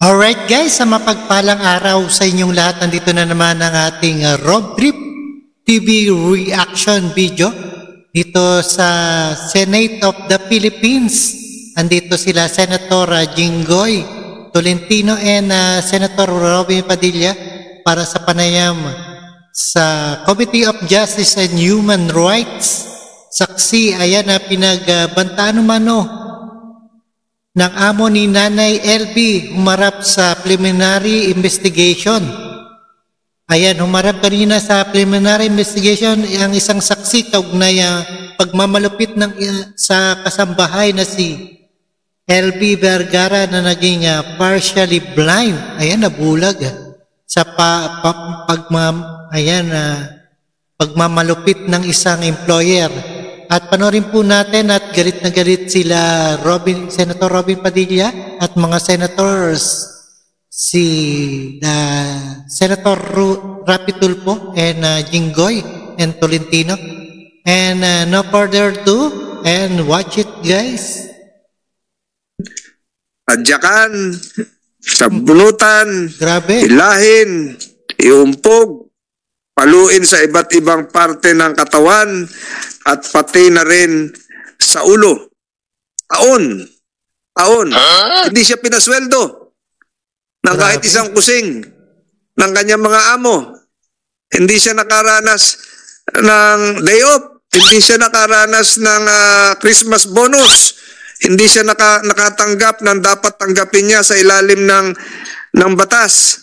Alright guys, sa mapagpalang araw sa inyong lahat, nandito na naman ang ating Road Trip TV reaction video dito sa Senate of the Philippines. Andito sila Senator Jinggoy Tolentino and Senator Robin Padilla para sa panayam sa Committee of Justice and Human Rights. Saksi, ayan na pinagbantaan umano ng amo ni Nanay LB humarap sa preliminary investigation. Ayan, humarap kanina sa preliminary investigation ang isang saksi kaugnay pagmamalupit sa kasambahay na si LB Vergara na naging partially blind. Ayan, nabulag sa pagmamalupit ng isang employer. At panoorin po natin at galit na galit sila Senator Robin Padilla at mga senators, si Senator Rapi Tulfo and Jinggoy and Tolentino. And no further ado, and watch it guys. Adyakan, sabunutan, grabe, hilahin, iumpog, paluin sa iba't ibang parte ng katawan at pati na rin sa ulo. Taon. Hindi siya pinasweldo ng kahit isang kusing ng kanyang mga amo. Hindi siya nakaranas ng day off. Hindi siya nakaranas ng Christmas bonus. Hindi siya nakatanggap ng dapat tanggapin niya sa ilalim ng batas,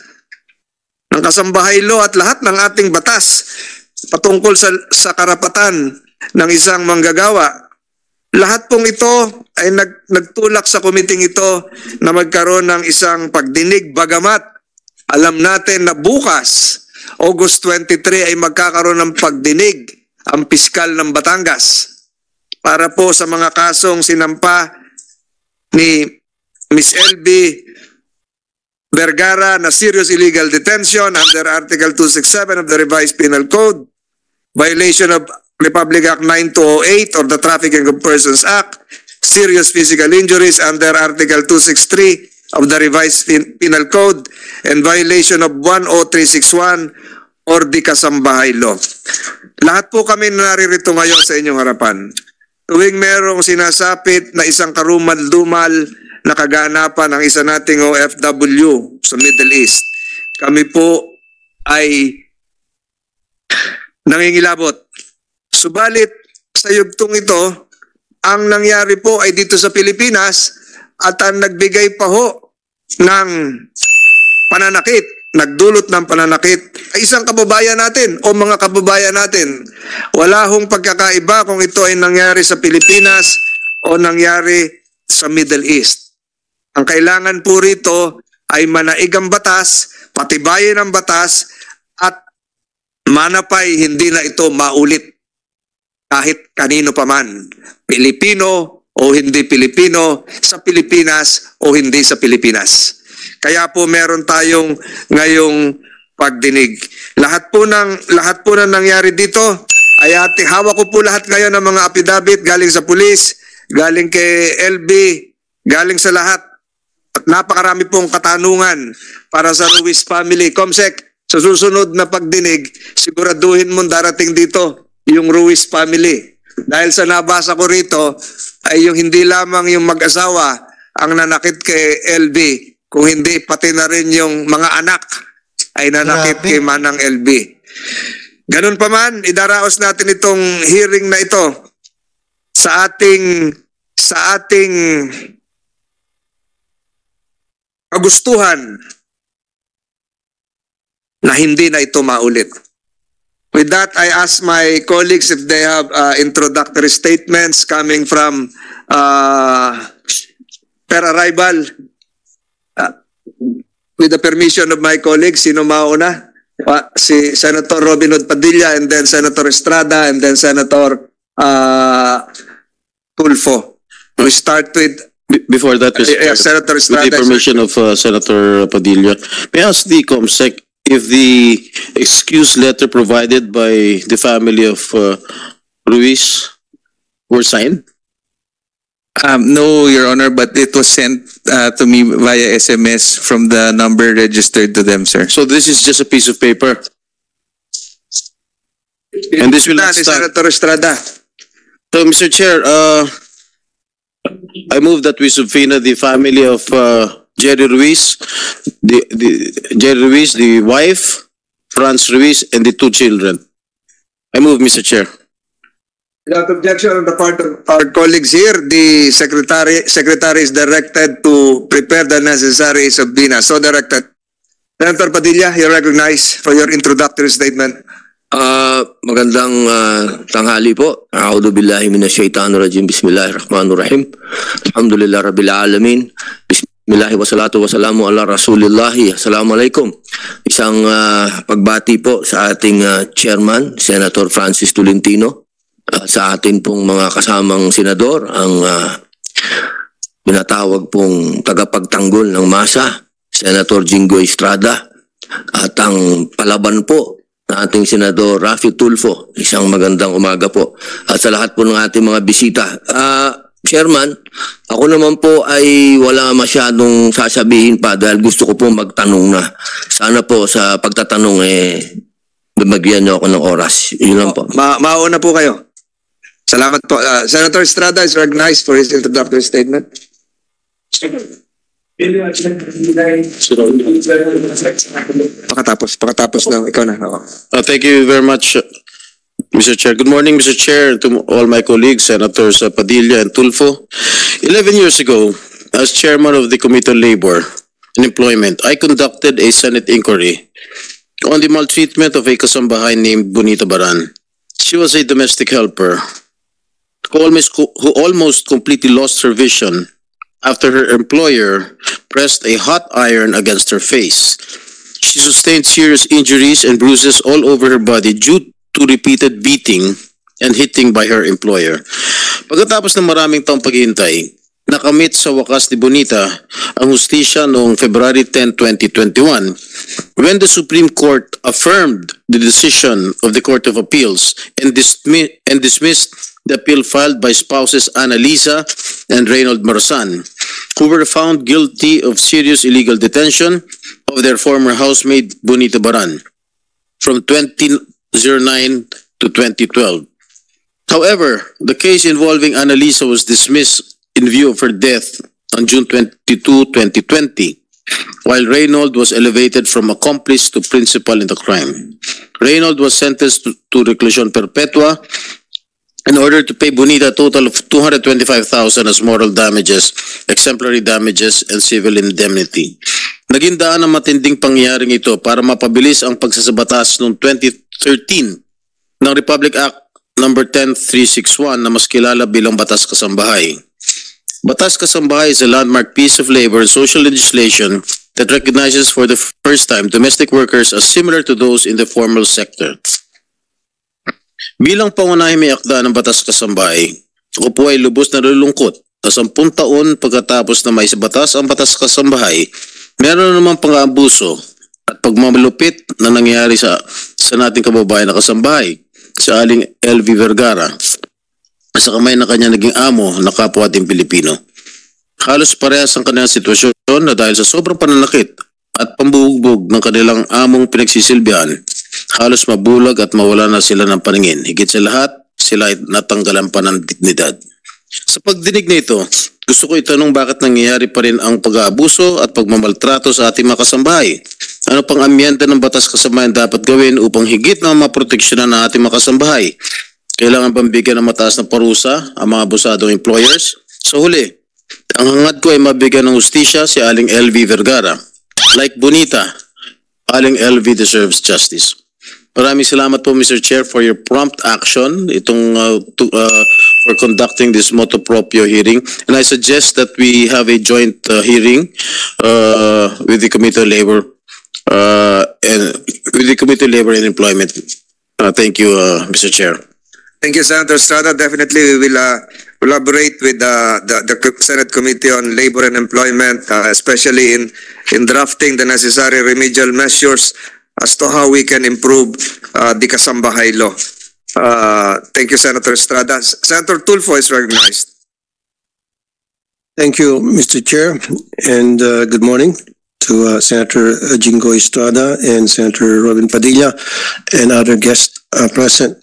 ng kasambahay law at lahat ng ating batas patungkol sa karapatan ng isang manggagawa. Lahat pong ito ay nagtulak sa committee ito na magkaroon ng isang pagdinig, bagamat alam natin na bukas, August 23, ay magkakaroon ng pagdinig ang piskal ng Batangas para po sa mga kasong sinampa ni Miss LB Vergara na serious illegal detention under Article 267 of the Revised Penal Code, violation of Republic Act 9208 or the Trafficking of Persons Act, serious physical injuries under Article 263 of the Revised Penal Code, and violation of 10361 or the Kasambahay Law. Lahat po kami naririto ngayon sa inyong harapan. Tuwing merong sinasapit na isang karumal-dumal na kaganapan ng isa nating OFW sa Middle East, kami po ay nangingilabot. Subalit, sa yugtong ito, ang nangyari po ay dito sa Pilipinas at ang nagbigay pa ho ng pananakit, nagdulot ng pananakit ay isang kababayan natin o mga kababayan natin. Wala hong pagkakaiba kung ito ay nangyari sa Pilipinas o nangyari sa Middle East. Ang kailangan po rito ay manaig ang batas, patibayin ang batas at manapay hindi na ito maulit kahit kanino pa man, Pilipino o hindi Pilipino, sa Pilipinas o hindi sa Pilipinas. Kaya po meron tayong ngayong pagdinig. Lahat po ng nangyari dito ay hawak ko po lahat ngayon ng mga affidavit galing sa pulis, galing kay LB, galing sa lahat. At napakarami pong katanungan para sa Ruiz family. Comsec, sa susunod na pagdinig, siguraduhin mo darating dito yung Ruiz family. Dahil sa nabasa ko rito, ay yung hindi lamang yung mag-asawa ang nanakit kay LB, kung hindi pati na rin yung mga anak ay nanakit kay Manang LB. Ganun pa man, idaraos natin itong hearing na ito sa ating kagustuhan na hindi na ito maulit. With that, I ask my colleagues if they have introductory statements coming from per arrival. With the permission of my colleagues, sino mauna? Si Senator Robin Hood Padilla, and then Senator Estrada, and then Senator Tulfo. We start with... Before that, Senator Estrada. With the permission of Senator Padilla, may I ask the COMSEC if the excuse letter provided by the family of Ruiz were signed? No, Your Honor, but it was sent to me via SMS from the number registered to them, sir. So this is just a piece of paper. And this will not Ni stand. Senator Estrada. So, Mr. Chair, I move that we subpoena the family of Jerry Ruiz, Jerry Ruiz, the wife, Franz Ruiz, and the 2 children. I move, Mr. Chair. Without objection on the part of our colleagues here, the secretary is directed to prepare the necessary subpoena. So directed. Senator Padilla, you're recognized for your introductory statement. Magandang tanghali po. A'udhu billahi minasyaitanir rajim. Bismillahirrahmanirrahim. Alhamdulillah rabbil alamin. Bismillahi wassalatu wassalamu ala rasulillahi. Assalamualaikum. Isang pagbati po sa ating chairman, Senator Francis Tolentino, sa atin pong mga kasamang senador, ang pinatawag pong tagapagtanggol ng masa, Senator Jingo Estrada, at ang palaban po na ating Senador Raffy Tulfo. Isang magandang umaga po. At sa lahat po ng ating mga bisita. Chairman, ako naman po ay wala masyadong sasabihin pa dahil gusto ko po magtanong na. Sana po sa pagtatanong bibagyan niyo ako ng oras. Yun lang po. Mauna po kayo. Salamat po. Senator Estrada is recognized for his introductory statement. Pakatapos lang. Ikaw na. Thank you very much, Mr. Chair. Good morning, Mr. Chair, and to all my colleagues, Senators Padilla and Tulfo. 11 years ago, as chairman of the Committee on Labor and Employment, I conducted a Senate inquiry on the maltreatment of a kasambahay named Bonita Baran. She was a domestic helper who almost completely lost her vision after her employer pressed a hot iron against her face. She sustained serious injuries and bruises all over her body due to repeated beating and hitting by her employer. Pagkatapos ng maraming taong paghihintay, nakamit sa wakas ni Bonita ang hustisya noong February 10, 2021 when the Supreme Court affirmed the decision of the Court of Appeals and dismissed the appeal filed by spouses Annalisa and Reynold Marsan, who were found guilty of serious illegal detention of their former housemaid Bonita Baran from 2009 to 2012. However, the case involving Annalisa was dismissed in view of her death on June 22, 2020, while Reynold was elevated from accomplice to principal in the crime. Reynold was sentenced to reclusion perpetua in order to pay Bonita a total of 225,000 as moral damages, exemplary damages, and civil indemnity. Naging daan ang matinding pangyayaring ito para mapabilis ang pagsasabatas noong 2013 ng Republic Act No. 10361 na mas kilala bilang Batas Kasambahay. Batas Kasambahay is a landmark piece of labor and social legislation that recognizes for the first time domestic workers as similar to those in the formal sector. Bilang pangunahing may akda ng Batas Kasambahay, ako po ay lubos na nalulungkot na 10 taon pagkatapos na may batas ang Batas Kasambahay, meron namang pang-aabuso at pagmamalupit na nangyayari sa nating kababayan na kasambahay, sa aling LV Vergara, sa kamay na kanya naging amo na kapwa ating Pilipino. Halos parehas ang kanilang sitwasyon na dahil sa sobrang pananakit at pambubugbog ng kanilang among pinagsisilbihan, halos mabulag at mawala na sila ng paningin. Higit sa lahat, sila ay natanggalan pa ng dignidad. Sa pagdinig na ito, gusto ko itanong bakit nangyayari pa rin ang pag-aabuso at pagmamaltrato sa ating mga kasambahay. Ano pang amyenda ng Batas Kasambahay dapat gawin upang higit na maproteksyonan ng ating mga kasambahay? Kailangan bang bigyan ng mataas na parusa ang mga abusadong employers? Sa huli, ang hangad ko ay mabigyan ng hustisya si Aling LV Vergara. Like Bonita, Aling LV deserves justice. Maraming salamat po, Mr. Chair, for your prompt action for conducting this motu proprio hearing. And I suggest that we have a joint hearing with the Committee on Labor and Employment. Thank you, Mr. Chair. Thank you, Senator Estrada. Definitely, we will collaborate with the Senate Committee on Labor and Employment, especially in drafting the necessary remedial measures as to how we can improve the Kasambahay law. Thank you, Senator Estrada. Senator Tulfo is recognized. Thank you, Mr. Chair, and good morning to Senator Jingo Estrada and Senator Robin Padilla and other guests present.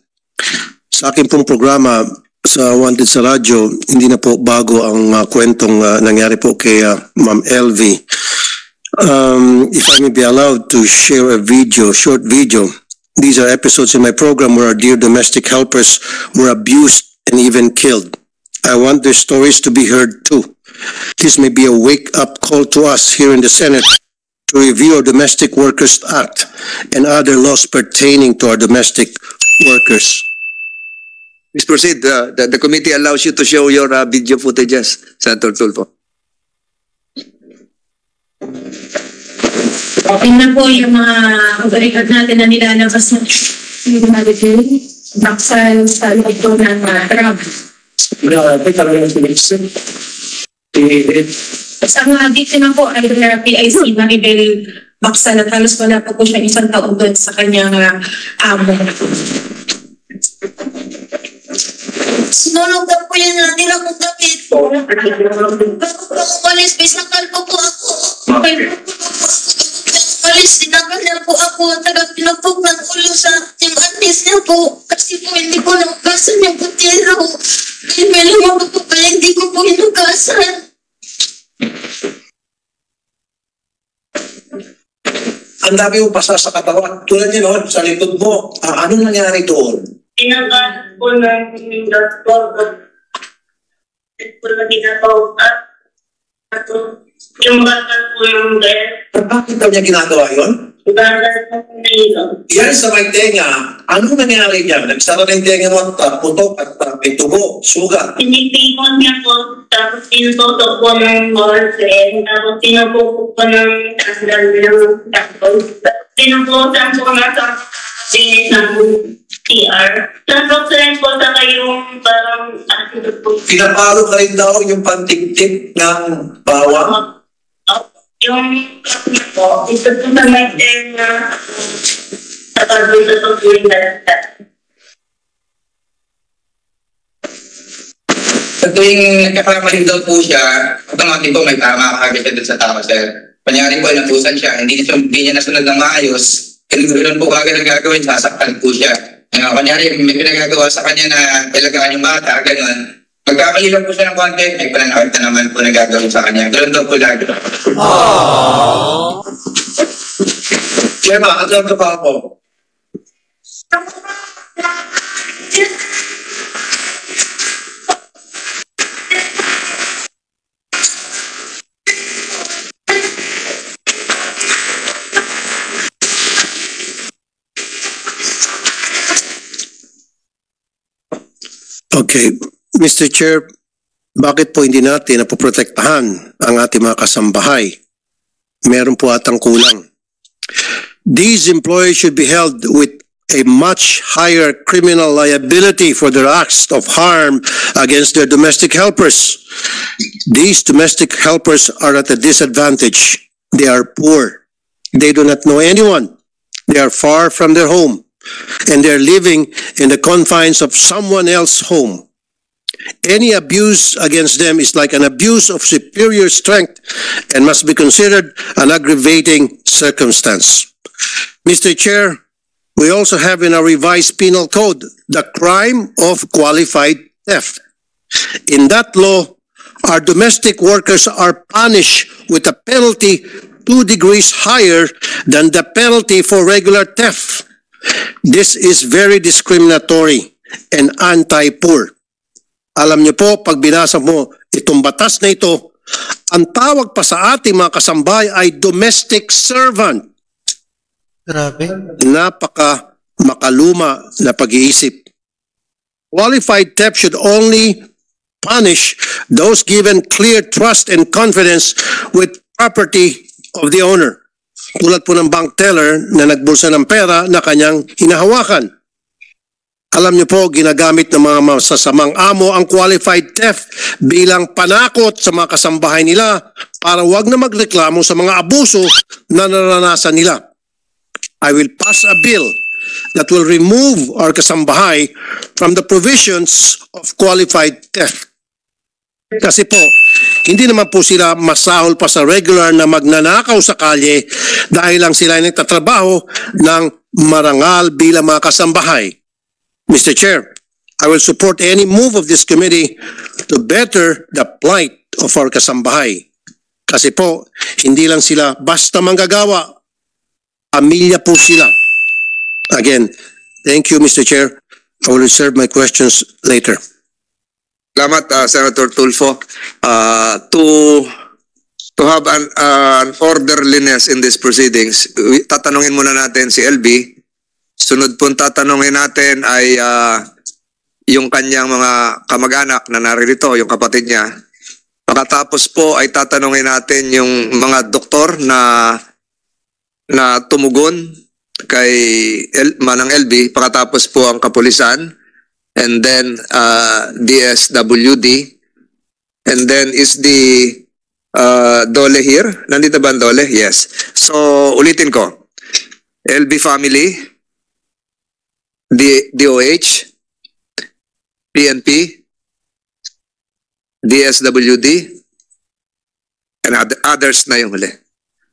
Sa akin pong programa sa Wanted sa Radyo, hindi na po bago ang kwentong nangyari po kay Ma'am LV. If I may be allowed to share a video, short video. These are episodes in my program where our dear domestic helpers were abused and even killed. I want their stories to be heard too. This may be a wake-up call to us here in the Senate to review our Domestic Workers Act and other laws pertaining to our domestic workers. Please proceed. The committee allows you to show your video footages, Senator Tulfo. Tingnan po yung mga operators natin na nilalabas ng baksan sa loob po ng truck. Sa mga biktima po ay PIC Maribel Baksan at halos wala pa po siya isang taon doon sa kanyang amo. Sinulog na po yan natin akong damit. Palis, bisakal po po ako. Palis, sinakal na po ako. Tagang pinapog ng ulo sa yung atis niya po. Kasi po hindi ko naugasan yung putero. Dahil may lamang po kaya hindi ko po hinugasan. Ang dami mo pasa sa katawan. Tulad niya noon, sa likod mo. Anong nangyari doon? Tinagaan po ng doktor. Ito na ginagawa at yung batal po yung bed. Bakit daw niya ginagawa yun? Batal po na yun. Yan sa may tenga. Anong nangyari niya? Nagsara ng tenga mo at putok at may tubo, sugat. Pinipingon niya po, tapos pinutotok po ng boyfriend, tapos pinupukok po ng tanggal ng tapos. Pinuputan po na sa PR. Tapos rin po sa kayong parang Pinapalo ka rin daw yung pantigtip ng bawang? yung po, ito po sa may na sa pagbuto po yung dalagat. Sa tuwing nagkakamali daw po siya, automatic po may tama kagad siya dun sa tama, sir. Panyari po, napusan siya, hindi niya nasunod ng maayos, ganun po kagad ang gagawin, sasaktan po siya. Kanyari, may pinagagawa sa kanya na talagaan yung bata, gano'n. Magkamali lang po siya ng konti, may pananakit na naman po na gagawin sa kanya. Gano'n daw po lagi. Gemma, alam ka pa ako. Okay, Mr. Chair, bakit po hindi natin napoprotektahan ang ating mga kasambahay? Meron po atang kulang. These employees should be held with a much higher criminal liability for their acts of harm against their domestic helpers. These domestic helpers are at a disadvantage. They are poor. They do not know anyone. They are far from their home. And they're living in the confines of someone else's home. Any abuse against them is like an abuse of superior strength and must be considered an aggravating circumstance. Mr. Chair, we also have in our revised penal code the crime of qualified theft. In that law, our domestic workers are punished with a penalty 2 degrees higher than the penalty for regular theft. This is very discriminatory and anti-poor. Alam niyo po, pag binasa mo itong batas na ito, ang tawag pa sa ating mga kasambahay ay domestic servant. Grabe. Napaka makaluma na pag-iisip. Qualified theft should only punish those given clear trust and confidence with property of the owner. Tulad po ng bank teller na nagbulsa ng pera na kanyang hinahawakan. Alam niyo po, ginagamit ng mga masasamang amo ang qualified theft bilang panakot sa mga kasambahay nila para wag na magreklamo sa mga abuso na naranasan nila. I will pass a bill that will remove our kasambahay from the provisions of qualified theft. Kasi po, Hindi naman po sila masahol pa sa regular na magnanakaw sa kalye dahil lang sila ay nagtatrabaho ng marangal bilang mga kasambahay. Mr. Chair, I will support any move of this committee to better the plight of our kasambahay. Kasi po, hindi lang sila basta manggagawa. Pamilya po sila. Again, thank you, Mr. Chair. I will reserve my questions later. Salamat, Senator Tulfo. To have an orderliness in these proceedings, tatanungin muna natin si LB. Sunod pong tatanungin natin ay yung kanyang mga kamag-anak na naririto, yung kapatid niya. Pagkatapos po ay tatanungin natin yung mga doktor na tumugon kay Manang LB. Pagkatapos po ang kapulisan, and then DSWD, and then is the Dole here? Nandito ba ang Dole? Yes. So ulitin ko, LB family, DOH, PNP, DSWD, and others na yung huli.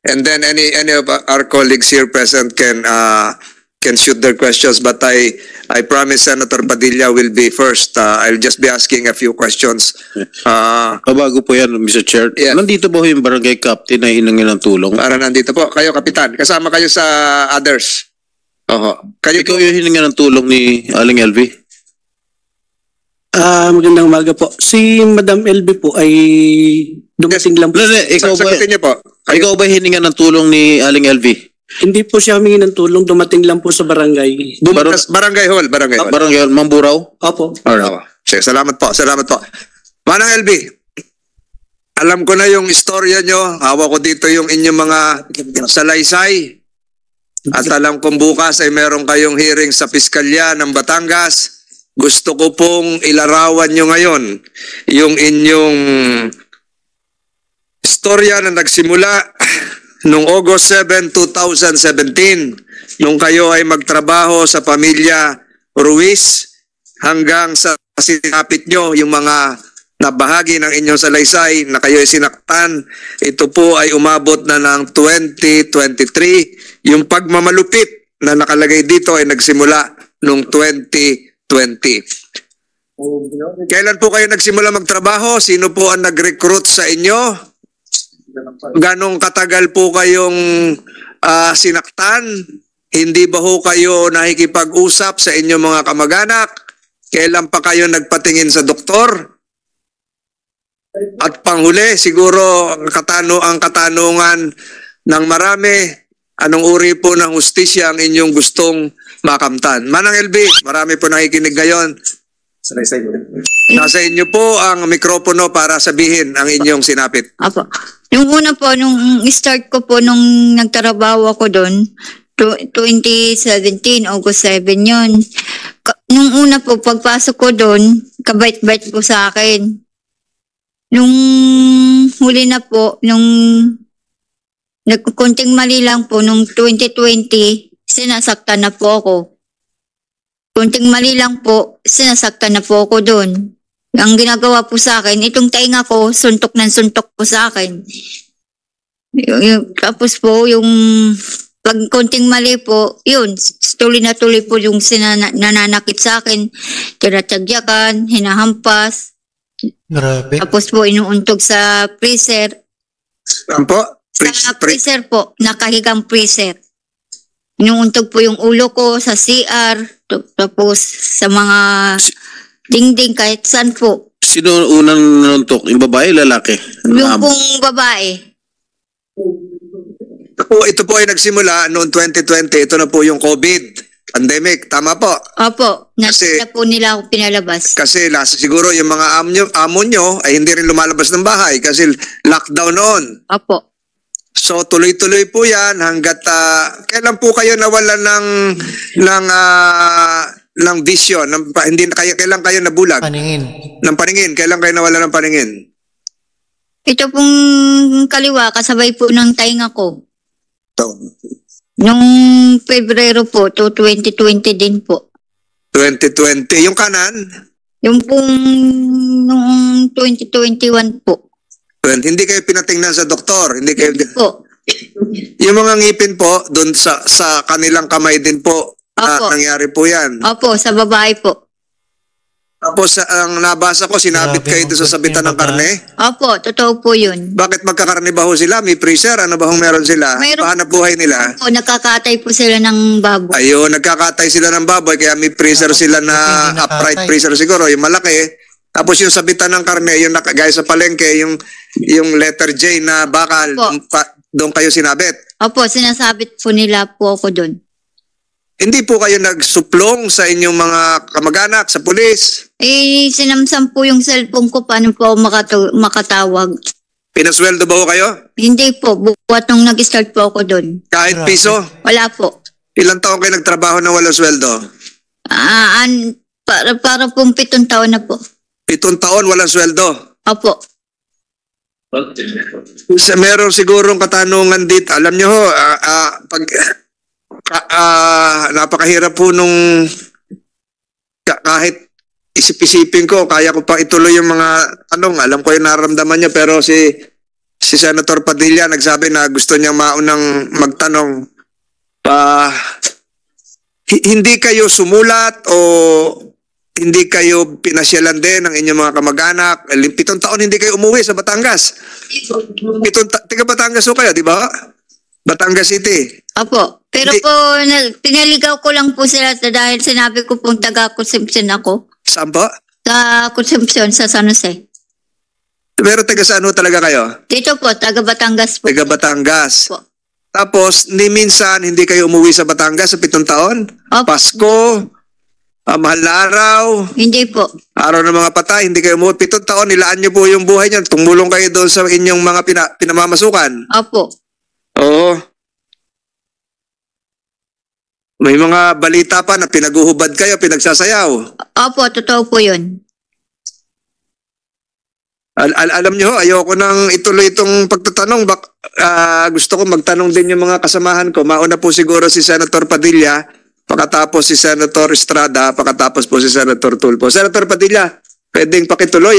And then any of our colleagues here present can shoot their questions, but I promise Senator Padilla will be first. I'll just be asking a few questions. Bago po yan, Mr. Chair. Yeah. Nandito po yung barangay captain na hinangin ng tulong. Para nandito po. Kayo, Kapitan. Kasama kayo sa others. Kayo Ikaw yung hinangin ng tulong ni Aling LV? Magandang umaga po. Si Madam LB po ay dumating lang po. Sagutin niyo po. Ikaw ba hiningan ng tulong ni Aling LV? Hindi po siya humingi ng tulong, dumating lang po sa barangay. Barangay Hall. Barangay Hall, Mamburaw? Opo. Alright. Sige, salamat po. Manang LB, alam ko na yung istorya nyo. Hawak ko dito yung inyong mga salaysay. At alam kong bukas ay meron kayong hearing sa Piskalya ng Batangas. Gusto ko pong ilarawan nyo ngayon yung inyong istorya na nagsimula noong August 7, 2017, nung kayo ay magtrabaho sa pamilya Ruiz hanggang sa sinapit nyo yung mga nabahagi ng inyong salaysay na kayo ay sinaktan. Ito po ay umabot na ng 2023. Yung pagmamalupit na nakalagay dito ay nagsimula noong 2020. Kailan po kayo nagsimula magtrabaho? Sino po ang nag-recruit sa inyo? Ganong katagal po kayong sinaktan? Hindi ba ho kayo nakikipag-usap sa inyong mga kamag-anak? Kailan pa kayo nagpatingin sa doktor? At panghuli, siguro ang katanungan ng marami, anong uri po ng hustisya ang inyong gustong makamtan? Manang LB, marami po nakikinig ngayon. Nasa inyo po ang mikropono para sabihin ang inyong sinapit. Apo. Yung una po, nung start ko po nung nagtrabaho ako doon, 2017, August 7 yun. Nung una po, pagpasok ko doon, kabait-bait po sa akin. Nung huli na po, nung nagkunting mali lang po, nung 2020, sinasaktan na po ako. Kunting mali lang po, sinasaktan na po ako doon. Ang ginagawa po sa akin, itong tainga ko, suntok ng suntok po sa akin. Tapos po, yung pag konting mali po, yun, tuloy na tuloy po yung nananakit sa akin. Tinatagyakan, hinahampas. Grabe. Tapos po, inuuntog sa freezer. Po? Sa freezer po, nakahigang freezer. Inuuntog po yung ulo ko sa CR, tapos sa mga dingding kahit saan po. Sino unang nanuntok? Yung babae, lalaki? Yung pong babae. Ito po ay nagsimula noong 2020. Ito na po yung COVID pandemic. Tama po? Opo. Na po nila ako pinalabas. Kasi siguro yung mga amo nyo ay hindi rin lumalabas ng bahay kasi lockdown noon. Opo. So tuloy-tuloy po yan hanggat kailan po kayo nawalan ng vision, kailan kayo nabulag? Paningin. Ng paningin. Kailan kayo nawalan ng paningin? Ito pong kaliwa, kasabay po ng tainga ko. Nung Pebrero po, to 2020 din po. 2020. Yung kanan? Yung pong noong 2021 po. Well, hindi kayo pinatingnan sa doktor, hindi kayo... Po. Yung mga ngipin po, doon sa kanilang kamay din po, Opo. nangyari po yan. Opo, sa babae po. Tapos ang nabasa ko, sinabit Grabe, kayo doon sa sabitan ng karne. Opo, totoo po yun. Bakit magkakarne ba ho sila? May freezer? Ano ba hong meron sila? Mayroon- Pahanap buhay nila? Opo, nakakatay po sila ng baboy. Ayun, nagkakatay sila ng baboy, kaya may freezer sila na Hindi nakatay. upright freezer siguro, yung malaki. Tapos yung sabitan ng karne, yung gaya sa palengke, yung letter J na bakal, Opo. doon kayo sinabit. Opo, sinasabit po nila po ako doon. Hindi po kayo nagsuplong sa inyong mga kamag-anak, sa pulis? Sinamsam po yung cellphone ko, paano po ako makatawag. Pinasweldo ba ho kayo? Hindi po, buwat nung nag-start po ako doon. Kahit Grabe. piso? Wala po. Ilang taon kayo nagtrabaho na walang sweldo? Para pong 7 taon na po. 7 taon walang sweldo? Opo. Meron sigurong katanungan dito. Alam nyo ho, napakahirap po nung kahit isip-isipin ko, kaya ko pa ituloy yung mga tanong. Alam ko yung nararamdaman nyo, pero si Senator Padilla nagsabi na gusto niyang maunang magtanong. Hindi kayo sumulat o hindi kayo pinasyalan din ng inyong mga kamag-anak? 7 taon hindi kayo umuwi sa Batangas. Tiga Batangas ho kayo, di ba? Batangas City. Opo. Pero Hindi. po, pinaligaw ko lang po sila dahil sinabi ko pong taga-consumption ako. Saan po? Sa consumption sa San Jose. Pero taga saan ho talaga kayo? Dito po, taga-Batangas po. Taga Batangas. Po. Tapos, ni minsan hindi kayo umuwi sa Batangas sa 7 taon? Opo. Pasko, mahal na araw, Hindi po. araw ng mga patay, hindi kayo umuwi. 7 taon, nilaan niyo po yung buhay niyan. Tumulong kayo doon sa inyong mga pinamamasukan. Opo. Oo. May mga balita pa na pinaguhubad kayo, pinagsasayaw. Opo, totoo po yun. Alam niyo, ayoko nang ituloy itong pagtatanong. Gusto ko magtanong din yung mga kasamahan ko. Mauna po siguro si Senator Padilla, pakatapos si Senator Estrada, pakatapos po si Senator Tulfo. Senator Padilla, pwedeng pakituloy.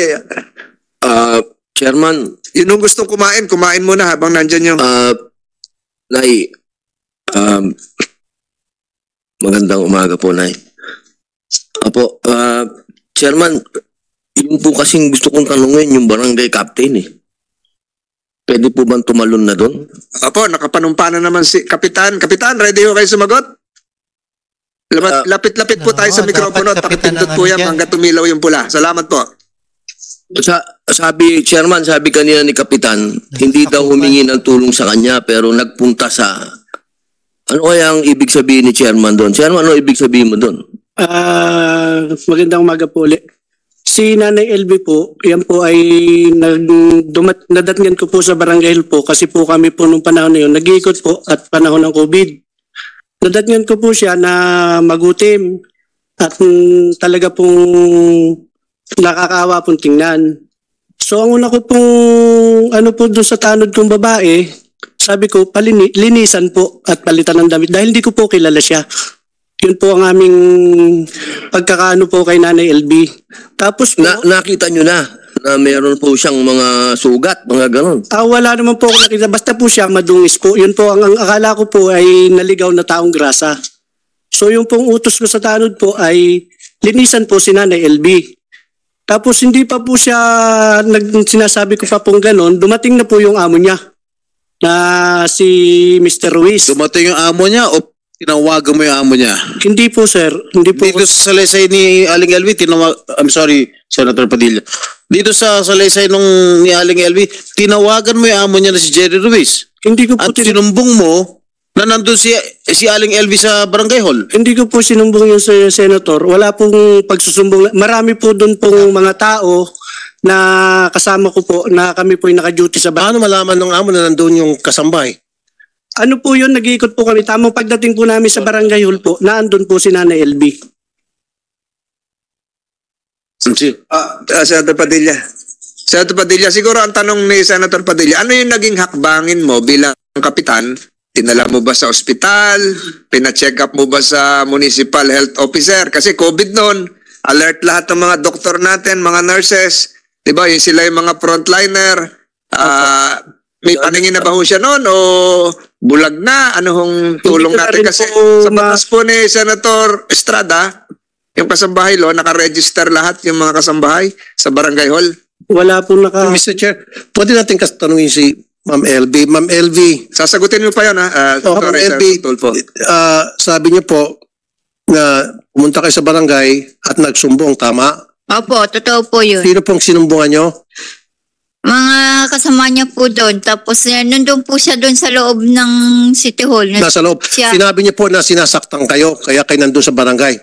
Chairman, Yun yung gustong kumain muna habang nandyan yung... Nay, magandang umaga po, Nay. Apo, Chairman, yun po kasing gusto kong tanungin yung barangay captain eh. Pwede po bang tumalon na doon? Apo, nakapanumpa na naman si Kapitan. Kapitan, ready ho kayo sumagot? Lapit-lapit po tayo sa dapat mikropono at kapitan pakipindot ang po ano yan dyan. hanggang tumilaw yung pula. Salamat po. Sabi, Chairman, sabi kanina ni Kapitan, hindi daw humingi ng tulong sa kanya pero nagpunta sa... Ano kaya ang ibig sabihin ni Chairman doon? Chairman, ano ibig sabihin mo doon? Magandang umaga po ulit. Si Nanay LB po, yan po ay nadatngan ko po sa barangay po kasi po kami po nung panahon na yun, nag-iikot po at panahon ng COVID. Nadatngan ko po siya na magutim at talaga pong nakakaawa pong tingnan. So ang una ko pong ano po doon sa tanod kong babae, sabi ko linisan po at palitan ng damit dahil hindi ko po kilala siya. Yun po ang aming pagkakaano po kay Nanay LB. Tapos po, Nakita nyo na meron po siyang mga sugat, mga ganon. wala naman po ako nakita. Basta po siya madungis po. Yun po, ang akala ko po ay naligaw na taong grasa. So yung pong utos ko sa tanod po ay linisan po si Nanay LB. Tapos hindi pa po siya, sinasabi ko pa pong ganon, dumating na po yung amo niya na si Mr. Ruiz. Dumating yung amo niya o tinawagan mo yung amo niya? Hindi po sir, hindi po. Dito sa salaysay ni Aling Elvi, I'm sorry, Senator Padilla. Dito sa salaysay ni Aling Elvi, tinawagan mo yung amo niya na si Jerry Ruiz. Hindi ko po At sinumbong mo na nandun si Aling Elvi sa barangay hall. Hindi ko po sinumbong yung senator. Wala pong pagsusumbong. Marami po doon pong mga tao na kasama ko po na kami po yung naka-duty sa Paano malaman ng amo na nandun yung kasambay? Ano po yun, nag-iikot po kami. Tamang pagdating po namin sa barangay hall po, naandun po si Nanay LB. Senator Padilla. Senator Padilla, siguro ang tanong ni Senator Padilla, ano yung naging hakbangin mo bilang kapitan? Tinala mo ba sa ospital? Pina-check up mo ba sa municipal health officer? Kasi COVID noon, alert lahat ng mga doktor natin, mga nurses. Diba, yung sila yung mga frontliner. May paningin na ba ho siya noon o bulag na? Ano hong tulong Hindi ko na natin? rin Kasi po sa batas po ni Senator Estrada, yung kasambahay law, nakaregister lahat yung mga kasambahay sa barangay hall. Wala po Mr. Chair, pwede natin tanungin si Ma'am LV. Ma'am LV, Sasagutin mo pa yun, ha? Ma'am Sorry, Sir LV, Tulfo. sabi niyo po na pumunta kayo sa barangay at nagsumbong, tama? Opo, totoo po yun. Sino pong sinumbungan niyo? Mga kasama niya po doon. Tapos nandun po siya doon sa loob ng City Hall. Nasa loob. Siya. Sinabi niyo po na sinasaktan kayo, kaya kayo nandun sa barangay.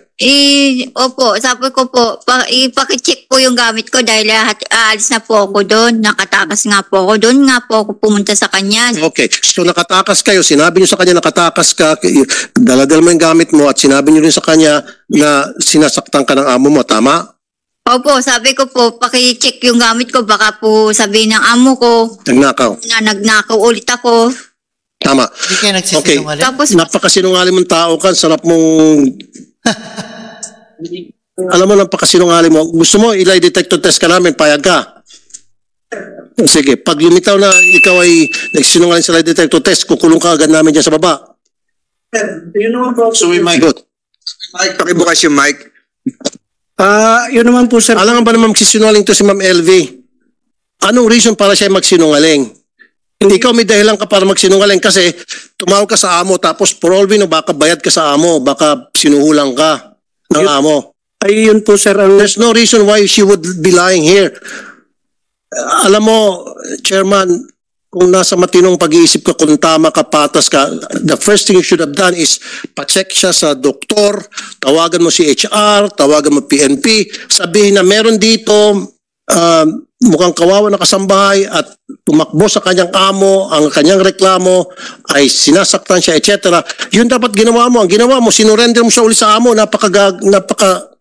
Opo, sabi ko po, ipakicheck po yung gamit ko dahil aalis na po ako doon. Nakatakas nga po ako doon. Nga po ako pumunta sa kanya. Okay. So nakatakas kayo, sinabi niyo sa kanya nakatakas ka, daladal mo yung gamit mo at sinabi niyo rin sa kanya na sinasaktan ka ng amo mo, tama? Opo, sabi ko po, pakicheck yung gamit ko. Baka po sabihin ng amo ko Nagnakaw. na nagnakaw ulit ako. Tama. Hindi kayo nagsisinungaling. Tapos, Napakasinungaling mong tao ka, sarap mong... Alam mo, napakasinungaling mo. Gusto mo, ilay detector test ka namin, payag ka. Sige, pag lumitaw na ikaw ay nagsinungaling sa lie detector test, kukulong ka agad namin dyan sa baba. Yun naman po. So we might go. Mike, pakibukas yung mic. Yun naman po, sir. Alam nga ba naman magsisinungaling to si Ma'am LV? Anong reason para siya magsinungaling? Ikaw may dahilan ka para magsinungaling kasi tumawag ka sa amo tapos for all we know, baka bayad ka sa amo, baka sinuhulang ka ng amo. Ay, yun po, sir. There's no reason why she would be lying here. Alam mo, Chairman, kung nasa matinong pag-iisip ka, kung tama ka, patas ka, the first thing you should have done is pa-check siya sa doktor, tawagan mo si HR, tawagan mo PNP, sabihin na meron dito mukhang kawawa na kasambahay at tumakbo sa kanyang amo, ang kanyang reklamo ay sinasaktan siya, etc. Yun dapat ginawa mo. Ang ginawa mo, sinurrender mo siya ulit sa amo, napakawalang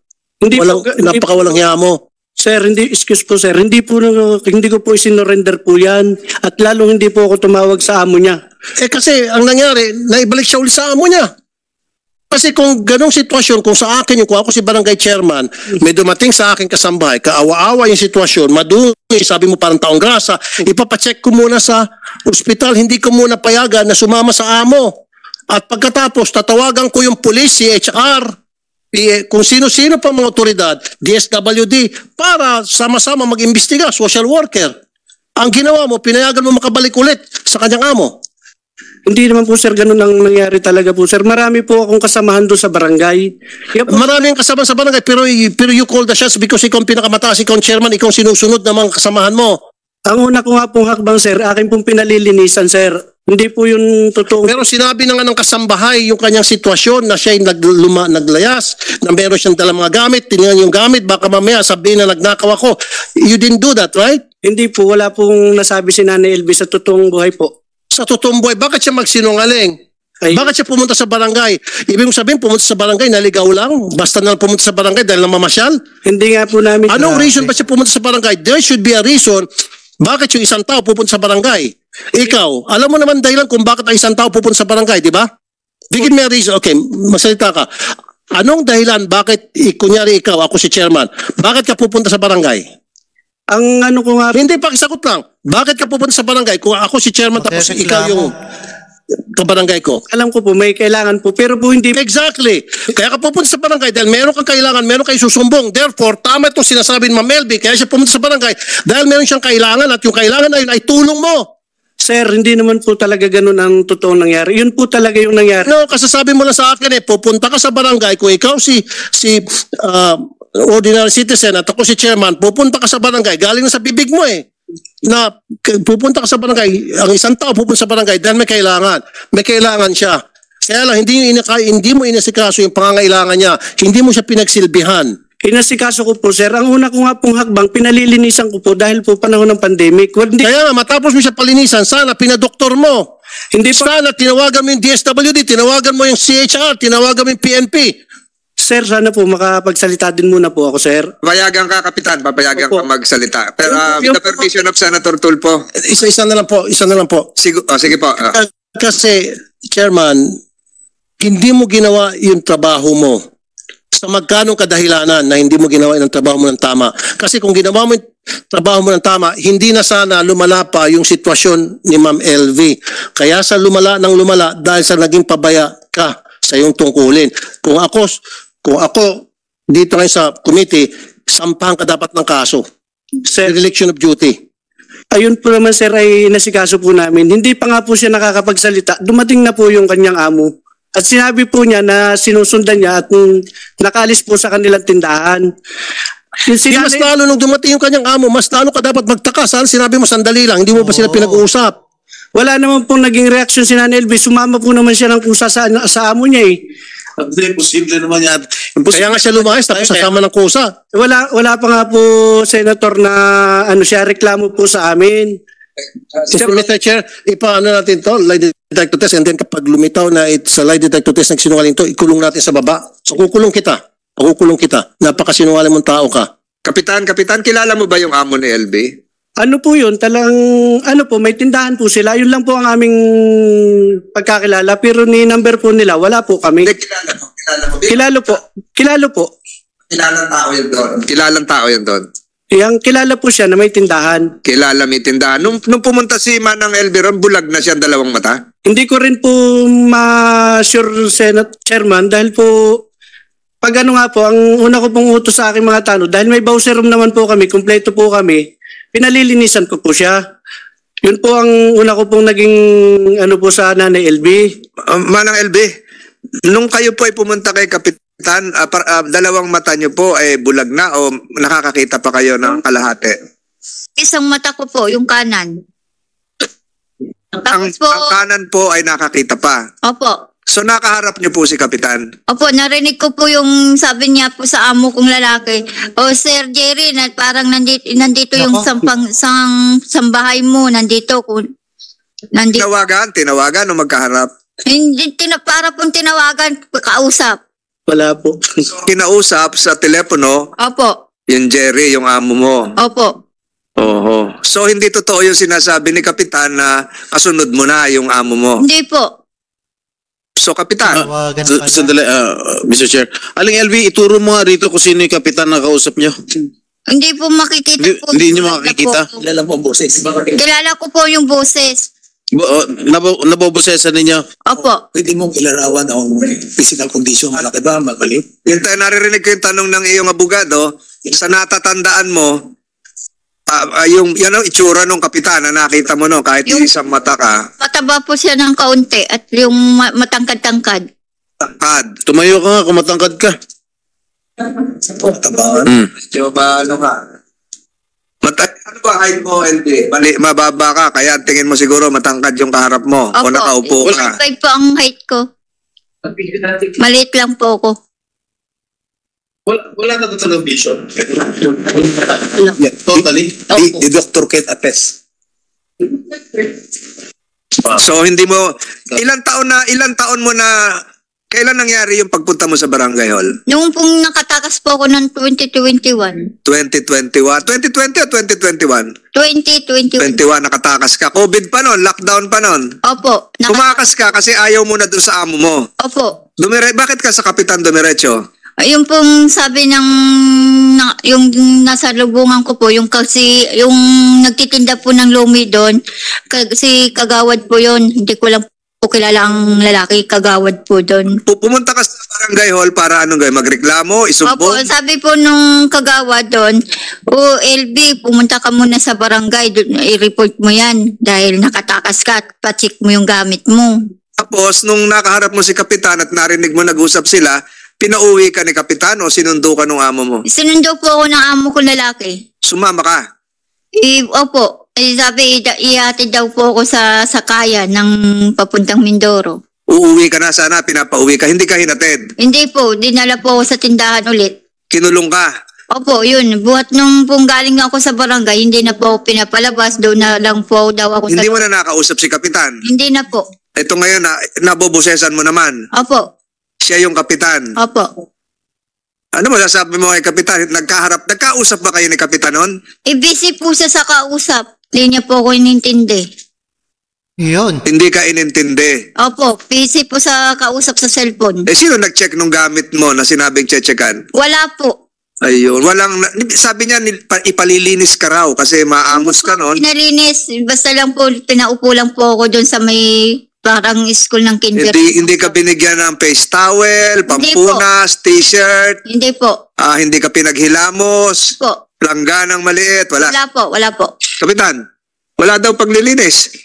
hiya mo. Sir, excuse po, sir. Hindi ko po isinorender po yan. At lalong hindi po ako tumawag sa amo niya. Kasi ang nangyari, naibalik siya ulit sa amo niya. Kasi kung ganong sitwasyon, kung sa akin, kung ako si barangay chairman, may dumating sa akin kasambahay, kaawa-awa yung sitwasyon, madungi, sabi mo parang taong grasa, ipapacheck ko muna sa ospital, hindi ko muna payagan na sumama sa amo. At pagkatapos, tatawagan ko yung police, si HR, kung sino-sino pa mga otoridad, DSWD, para sama-sama mag-imbestiga, social worker. Ang ginawa mo, pinayagan mo makabalik ulit sa kanyang amo. Hindi naman po, sir, ganun ang nangyari talaga po, sir. Marami po akong kasamahan doon sa barangay. Marami ang kasama sa barangay, pero you call the shots because ikaw ang pinakamataas, ikaw ang chairman, ikaw ang sinusunod ng mga kasamahan mo. Ang una ko nga pong hakbang, sir, akin pong pinalilinisan, sir. Hindi po yun totoo. Pero sinabi na nga ng kasambahay yung kanyang sitwasyon na siya ay naglayas, na meron siyang dalang mga gamit, tinignan yung gamit, baka mamaya sabihin na nagnakaw ako. You didn't do that, right? Hindi po, wala pong nasabi si Nanay LV sa totoong buhay po. Sa totoong buhay, bakit siya magsinungaling? Bakit siya pumunta sa barangay? Ibig sabihin, pumunta sa barangay, naligaw lang? Basta na pumunta sa barangay dahil namamasyal? Hindi nga po namin. Anong reason ba siya pumunta sa barangay? There should be a reason bakit yung isang tao pupunta sa barangay. Ikaw, alam mo naman dahilan kung bakit ang isang tao pupunta sa barangay, di ba? Bigyan mo reason. Okay, masalita ka. Anong dahilan bakit, kunyari ikaw, ako si chairman, bakit ka pupunta sa barangay? Ang ano ko nga... Hindi, pakisagot lang. Bakit ka pupunta sa barangay kung ako si chairman tapos ikaw yung kabarangay ko? Alam ko po, may kailangan po, pero po hindi... Exactly. Kaya ka pupunta sa barangay dahil meron kang kailangan, meron kang susumbong. Therefore, tama itong sinasabi ni Ma'am Elby, kaya siya pumunta sa barangay dahil meron siyang kailangan at yung kailangan na yun ay tulong mo. Sir, hindi naman po talaga ganun ang totoong nangyari. Yun po talaga yung nangyari. No, kasasabi mo lang sa akin pupunta ka sa barangay, kung ikaw si ordinary citizen at ako si chairman, pupunta ka sa barangay, galing na sa bibig mo na pupunta ka sa barangay, ang isang tao pupunta sa barangay dahil may kailangan siya. Kaya lang, hindi mo inasikaso yung pangangailangan niya, hindi mo siya pinagsilbihan. Inasikaso ko po, sir. Ang una ko nga pong hakbang, pinalilinisan ko po dahil po panahon ng pandemic. Kaya nga, matapos mo siya palinisan, sana pinadoktor mo. Hindi po. Sana tinawagan mo yung DSWD, tinawagan mo yung CHR, tinawagan mo yung PNP. Sir, sana po makapagsalita din muna po ako, sir. Papayagan ka, Kapitan. Papayagan ka magsalita. Pero with the permission of Senator Tulfo. Isa na lang po. Sige po. Kasi, Chairman, hindi mo ginawa yung trabaho mo. Sa magkanong kadahilanan na hindi mo ginawa yung trabaho mo ng tama. Kasi kung ginawa mo yung trabaho mo ng tama, hindi na sana lumala pa yung sitwasyon ni Ma'am LV. Kaya sa lumala ng lumala dahil sa naging pabaya ka sa iyong tungkulin. Kung ako dito ngayon sa committee, sampahan ka dapat ng kaso. Dereliction of duty. Ayun po naman sir ay nasikaso po namin. Hindi pa nga po siya nakakapagsalita. Dumating na po yung kanyang amo. At sinabi po niya na sinusundan niya at nakalis po sa kanilang tindahan. Mas lalo nung dumating yung kanyang amo, mas lalo ka dapat magtaka. Saan sinabi mo sandali lang, hindi mo pa sila pinag-uusap. Wala naman pong naging reaksyon si Nanay LV. Sumama po naman siya ng kusa sa amo niya eh. Hindi, posible naman yan. Kaya nga siya lumayas tapos sasama ng kusa. Wala pa nga po, Senator, na siya reklamo po sa amin. Mr. Chair, ipaano natin to, lie detector test, and then kapag lumitaw na sa lie detector test nagsinungaling to, ikulong natin sa baba. So kukulong kita. Napakasinungaling mong tao ka. Kapitan, kilala mo ba yung amo ni LB? Ano po yun? May tindahan po sila. Yun lang po ang aming pagkakilala. Pero ni number po nila, wala po kami. Hindi, kilala mo. Kilalo po. Kilalang tao yun doon. Yang kilala po siya na may tindahan. Kilala may tindahan. Nung pumunta si Manang LB ron, bulag na siya ang dalawang mata? Hindi ko rin po ma-sure, Senate Chairman, dahil po pag nga po, ang una ko pong utos sa aking mga tanod, dahil may bowser room naman po kami, kumpleto po kami, pinalilinisan ko po siya. Yun po ang una ko pong naging po sa Nanay LB. Manang LB, nung kayo po ay pumunta kay Kapitan, dalawang mata niyo po ay bulag na o nakakakita pa kayo ng kalahati? Isang mata ko po, yung kanan. Ang kanan po ay nakakita pa? Opo. So nakaharap niyo po si Kapitan? Opo, narinig ko po yung sabi niya po sa amo kong lalaki. O Sir Jerry, parang nandito yung sambahay mo, nandito. Tinawagan o magkaharap? Hindi, para pong tinawagan, kausap. Wala po. Kinausap sa telepono? Opo. Yung Jerry, yung amo mo? Opo. Oho. So hindi totoo yung sinasabi ni Kapitan na kasunod mo na yung amo mo? Hindi po. So, Kapitan. Sandali, Mr. Chair. Aling LV, ituro mo nga rito kung sino yung kapitan na kausap nyo. Hindi po makikita po. Hindi nyo makikita? Kilala po ang boses. Kilala ko po yung boses. Nabobosesan ninyo? Opo. Pwede mong ilarawan ang physical condition. Malaki ba? Mabalik? Yung naririnig ko yung tanong ng iyong abogado, sa natatandaan mo, yung itsura ng kapitan na nakita mo no, kahit isang mata ka. Mataba po siya ng kaunti at yung matangkad-tangkad. Tangkad. Tumayo ka nga kung matangkad ka. Matabangan. Medyo ba ano ka? Ano ba height mo, LB? Mababa ka, kaya tingin mo siguro matangkad yung kaharap mo. Opo. O nakaupo ka. 5 po ang height ko. Maliit lang po ako. Wala na total vision. Totally. The doctor can attest. So hindi mo ilang taon mo na kailan nangyari yung pagpunta mo sa Barangay Hall? Noong pong nakatakas po ako ng 2021. 2020 o 2021? 2021. 21 nakatakas ka. COVID pa noon, lockdown pa noon. Opo. Tumakas ka kasi ayaw mo na doon sa amo mo. Opo. Bakit ka sa Kapitan dumiretso? Yung pong sabi yung nasa lubungan ko po, yung nagtitinda po ng lumi doon, si Kagawad po yon, hindi ko lang po kilala ang lalaki, Kagawad po doon. Pumunta ka sa Barangay Hall para magreklamo, isumbong? Opo, sabi po nung Kagawad doon, LB, pumunta ka muna sa barangay, i-report mo yan dahil nakatakas ka at pa-check mo yung gamit mo. Tapos, nung nakaharap mo si Kapitan at narinig mo nag-usap sila, pinauwi ka ni Kapitan o sinundo ka ng amo mo? Sinundo po ako ng amo ko lalaki. Sumama ka? Opo. Sabi, ihatid daw po ako sa sakaya ng papuntang Mindoro. Uuwi ka na sana, pinapauwi ka, hindi ka hinatid? Hindi po, dinala po ako sa tindahan ulit. Kinulong ka? Opo, yun. Buhat nung pong galing ako sa barangay, hindi na po ako pinapalabas. Doon na lang po daw ako Hindi mo na nakausap si Kapitan? Hindi na po. Ito ngayon, nabobosesan mo naman? Opo. Siya yung Kapitan? Opo. Ano mo sasabi mo kay Kapitan? Nagkausap ba kayo ni Kapitan noon? Busy po siya sa kausap. Hindi niya po ako inintindi. Yun. Hindi ka inintindi? Opo, busy po sa kausap sa cellphone. Sino nag-check nung gamit mo na sinabing chechekan? Wala po. Ayun. Sabi niya, ipalilinis ka raw kasi maamos ka noon. Pinalinis, basta lang po, pinaupo lang po ako doon sa may parang school ng kindergarten. Hindi ka binigyan ng face towel, pampunas, t-shirt. Hindi po. Hindi ka pinaghilamos. Po. Langganang maliit, wala. Wala po. Kapitan, wala daw paglilinis.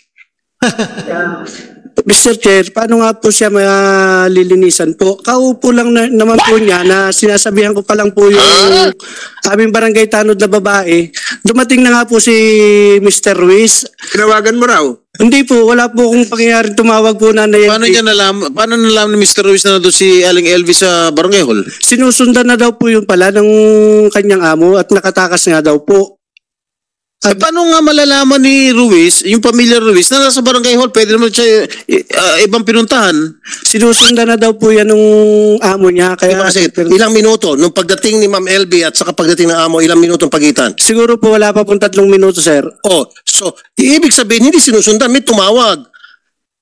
Mr. Chair, paano nga po siya malilinisan po? Kaupo lang naman po niya na sinasabihan ko pa lang po yung aming barangay tanod na babae. Dumating na nga po si Mr. Ruiz. Tinawagan mo raw? Hindi po, wala po akong pangyayari tumawag po na Paano nalaman ni Mr. Ruiz na doon si Aling Elvis sa barangay hall? Sinusundan na daw po yun pala ng kanyang amo at nakatakas nga daw po. Paano nga malalaman ni Ruiz, yung pamilya Ruiz, na nasa barangay hall, pwede naman siya ibang pinuntahan? Sinusundan na daw po yan ng amo niya. Kaya ilang minuto, nung pagdating ni Ma'am LB at saka pagdating ng amo, ilang minuto ang pagitan? Siguro po wala pa pong 3 minuto, sir. So, ibig sabihin, hindi sinusundan, may tumawag.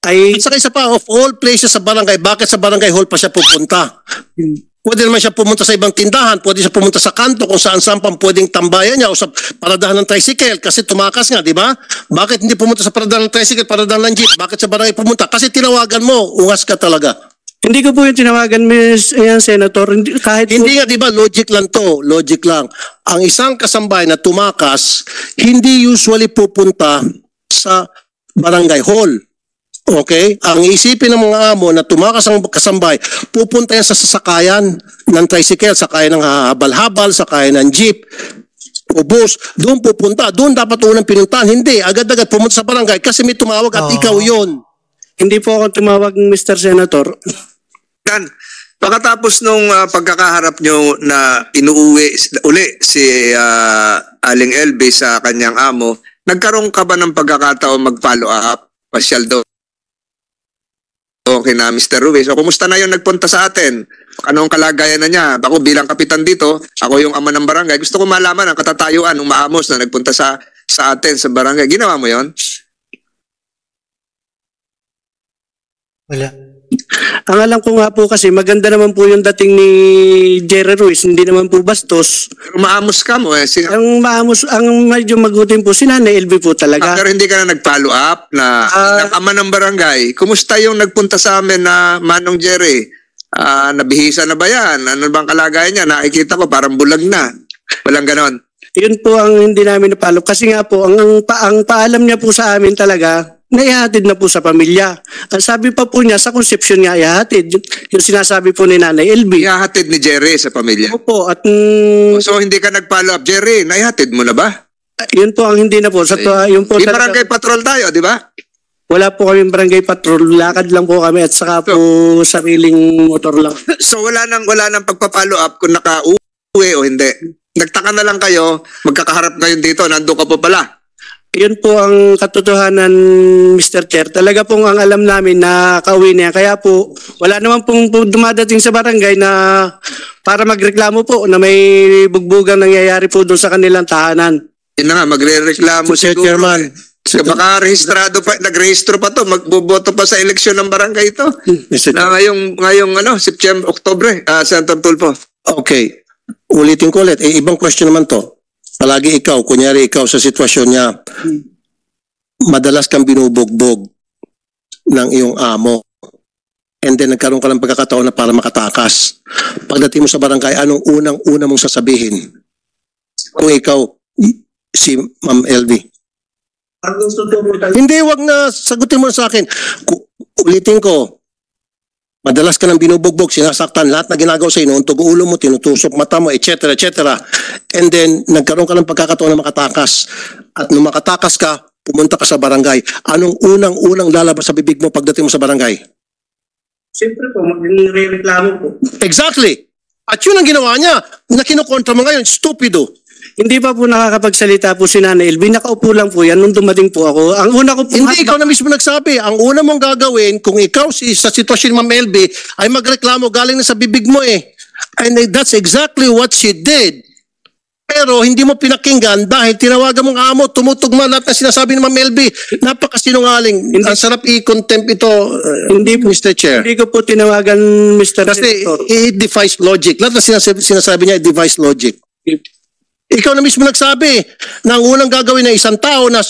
At saka isa pa, of all places sa barangay, bakit sa barangay hall pa siya pupunta? Pwede naman siya pumunta sa ibang tindahan, pwede siya pumunta sa kanto kung saan-saan pang pwedeng tambayan niya o sa paradahan ng tricycle kasi tumakas nga, di ba? Bakit hindi pumunta sa paradahan ng tricycle, paradahan ng jeep? Bakit sa barangay pumunta? Kasi tinawagan mo, ungas ka talaga. Hindi ko po yung tinawagan, Senator. Hindi nga, di ba? Logic lang to. Logic lang. Ang isang kasambay na tumakas, hindi usually pupunta sa barangay hall. Okay? Ang isipin ng mga amo na tumakas ang kasambay, pupunta yan sa sasakayan ng tricycle, sakayan ng habal-habal, sakayan ng jeep, o bus. Doon pupunta. Doon dapat unang pinuntahan. Hindi. Agad-agad pumunta sa barangay kasi may tumawag at ikaw yon. Hindi po ako tumawag, Mr. Senator. Dan, pagkatapos nung pagkakaharap nyo na inuuwi uli si Aling LB sa kanyang amo, nagkaroon ka ba ng pagkakataon mag-follow up? Pasyal daw. Okay na, Mr. Ruiz. So, kumusta na yung nagpunta sa atin? Anong kalagayan na niya? Ako bilang kapitan dito, ako yung ama ng barangay. Gusto ko malaman ang katatayuan ng maamos na nagpunta sa atin sa barangay. Ginawa mo yon? Wala. Ang alam ko nga po kasi maganda naman po yung dating ni Jerry Ruiz, hindi naman po bastos. Maamos ka mo eh. Ang maamos, ang medyo magutin po, si Nanay LB po talaga. Pero hindi ka na nag-follow up na ama ng barangay. Kumusta yung nagpunta sa amin na Manong Jerry? Nabihisa na ba yan? Ano bang kalagayan niya? Nakikita ko parang bulag na. Walang ganon. Yun po ang hindi namin napalop. Kasi nga po, ang paalam niya po sa amin talaga, naihatid na po sa pamilya. Ang sabi pa po niya, sa conception niya, ihatid. Yung sinasabi po ni Nanay LB. Ihatid ni Jerry sa pamilya? Opo. At, so hindi ka nag-follow up, Jerry, naihatid mo na ba? Yun po ang hindi na po. Yun po di barangay patrol tayo, di ba? Wala po kaming barangay patrol. Lakad lang po kami at saka po sariling motor lang. So wala nang pagpa-follow up kung naka-uwi o hindi. Nagtaka na lang kayo, magkakaharap ngayon dito, nandun ka po pala. Yun po ang katotohanan, Mr. Chair. Talaga pong ang alam namin na kauwi niya. Kaya po, wala naman pong dumadating sa barangay na para magreklamo po na may bugbugang nangyayari po doon sa kanilang tahanan. Yun na nga, magre-reklamo siguro. Chairman. Baka rehistrado pa, nagrehistro pa to, magboboto pa sa eleksyon ng barangay ito. Na ngayong September, Oktubre, Senator Tulfo. Okay. Ulitin ko ulit. Ibang question naman to. Palagi ikaw, kunyari ikaw sa sitwasyon niya, madalas kang binubugbog ng iyong amo. And then nagkaroon ka ng pagkakataon na para makatakas. Pagdating mo sa barangay, anong unang-una mong sasabihin? Kung ikaw, si Ma'am LV. Hindi, wag na. Sagutin mo na sa akin. Ulitin ko. Madalas ka nang binubugbog, sinasaktan, lahat na ginagawa sa inuuntog ulo mo, tinutusok mata mo, etc. etc. And then, nagkaroon ka ng pagkakataon na makatakas. At nung makatakas ka, pumunta ka sa barangay. Anong unang-unang lalabas sa bibig mo pagdating mo sa barangay? Siyempre po, magre-reklamo po. Exactly. At yun ang ginawa niya. Na kinukontra mo ngayon, stupido. Hindi pa po nakakapagsalita po si Nanay LB. Nakaupo lang po yan nung dumating po ako. Ang una ko po... Hindi, ikaw na mismo nagsabi. Ang una mong gagawin, kung ikaw sa sitwasyon ni Ma'am LB, ay magreklamo galing na sa bibig mo eh. And that's exactly what she did. Pero hindi mo pinakinggan dahil tinawagan mong amo, tumutugma lahat na sinasabi ni Ma'am LB. Napakasinungaling. Ang sarap i-contempt ito, Hindi po, Mr. Chair. hindi ko po tinawagan, Mr. Kasi Senator. it defies logic. Lahat na sinasabi niya, it defies logic. Ikaw na mismo nagsabi na ang unang gagawin ng isang tao na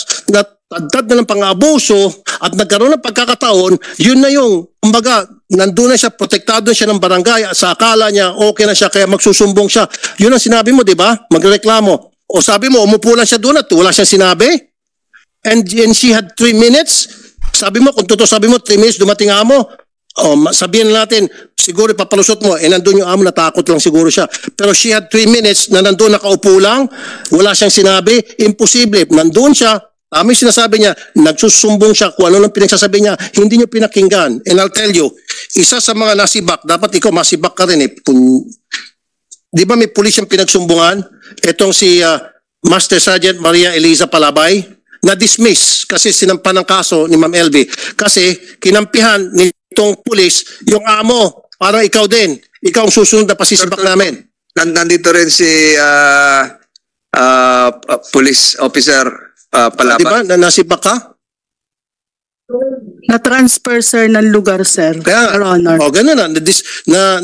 tadtad na ng pang-abuso at nagkaroon ng pagkakataon, yun na yung, kumbaga, nandun na siya, protektado na siya ng barangay, sa akala niya, okay na siya, kaya magsusumbong siya. Yun ang sinabi mo, di ba? Magreklamo. O sabi mo, umupo lang siya doon at wala siyang sinabi? And she had 3 minutes? Sabi mo, kung totoo sabi mo, 3 minutes, dumating amo, sabihin natin, siguro papalusot mo, nandun yung amo, natakot lang siguro siya. Pero she had 3 minutes na nandun nakaupo lang, wala siyang sinabi, imposible. Nandun siya, yung sinasabi niya, nagsusumbong siya kung ano nang pinagsasabi niya, hindi niyo pinakinggan. And I'll tell you, isa sa mga nasibak, dapat ikaw masibak ka rin eh. Di ba may pulis yung pinagsumbungan? Itong si Master Sergeant Maria Eliza Palabay, na-dismiss kasi sinampan ng kaso ni Ma'am LB. Kasi kinampihan nitong pulis yung amo, parang ikaw din. Ikaw ang susunod na pasisibak namin. Nandito rin si police officer Palabay. Di ba? Nasibak ka? Na-transfer, sir, ng lugar, sir. Kaya, Your Honor. ganun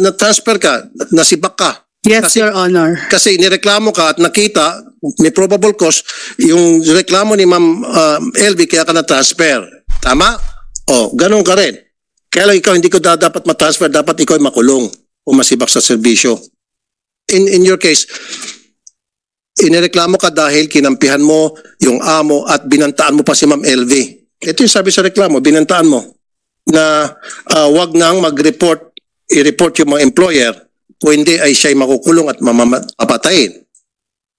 na-transfer ka, nasibak ka. Yes, Your Honor. Kasi nireklamo ka at nakita, may probable cause, yung reklamo ni Ma'am LB kaya ka na-transfer. Tama? Ganun ka rin. Kaya lang ikaw hindi ko dapat ma-transfer, dapat ikaw ay makulong o masibak sa serbisyo. In your case, inireklamo ka dahil kinampihan mo yung amo at binantaan mo pa si Ma'am LV. Ito yung sabi sa reklamo, binantaan mo na wag nang mag-report, i-report yung mga employer kung hindi ay siya'y makukulong at mamapatayin.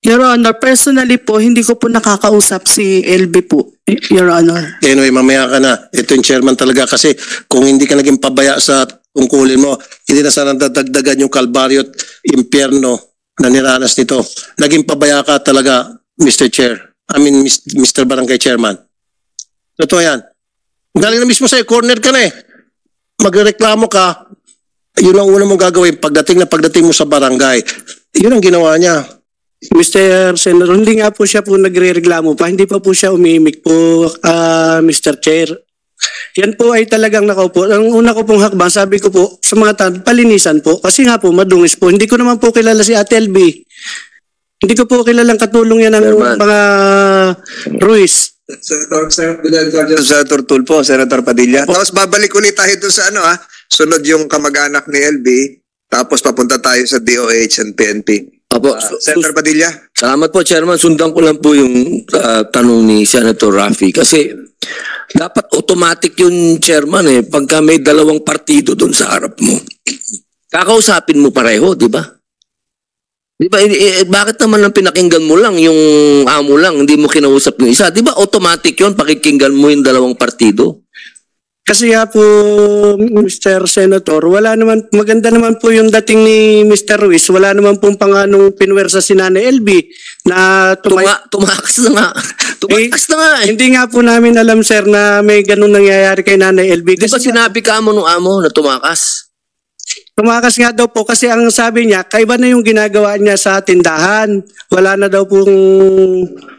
Your Honor, personally po, hindi ko po nakakausap si LB po, Your Honor. Anyway, mamaya ka na. Ito yung chairman talaga kasi kung hindi ka naging pabaya sa tungkulin mo, hindi na sana dadagdagan yung kalbaryo at impyerno na niranas nito. Naging pabaya ka talaga, Mr. Chair. Mr. Barangay Chairman. Totoo yan. Galing na mismo sa'yo, corner ka na eh. Magreklamo ka, yun ang una mong gagawin pagdating mo sa barangay. Yun ang ginawa niya. Mr. Senator, hindi nga po siya po nagre-reklamo pa. Hindi pa po siya umimik po, Mr. Chair. Yan po ay talagang nakaupo. Ang una ko pong hakbang, sabi ko po sa mga tao, palinisan po. Kasi nga po, madungis po. Hindi ko naman po kilala si Ate LB. Hindi ko po kilalang katulong yan ng mga Ruiz. Senator Tulfo, Senator Padilla. Tapos babalik ulit tayo doon sa sunod yung kamag-anak ni LB, tapos papunta tayo sa DOH and PNP. Apo, Senator Padilla. Salamat po, Chairman. Sundan ko lang po yung tanong ni Senator Raffy. Kasi dapat automatic yung Chairman pagka may dalawang partido doon sa harap mo. Kakausapin mo pareho, di ba? Di ba? Bakit naman ang pinakinggan mo lang, yung amo lang, hindi mo kinausap yung isa? Di ba automatic yun, pakikinggan mo yung dalawang partido? Kasi nga po, Mr. Senator, maganda naman po yung dating ni Mr. Ruiz. Wala naman pong panganong pinwersa si Nanay LB na tumakas na nga. Tumakas na nga eh. Hindi nga po namin alam, sir, na may ganun nangyayari kay Nanay LB. Di ba sinabi ka mo nung amo na tumakas? Tumakas nga daw po kasi ang sabi niya, kaiba na yung ginagawa niya sa tindahan. Wala na daw pong...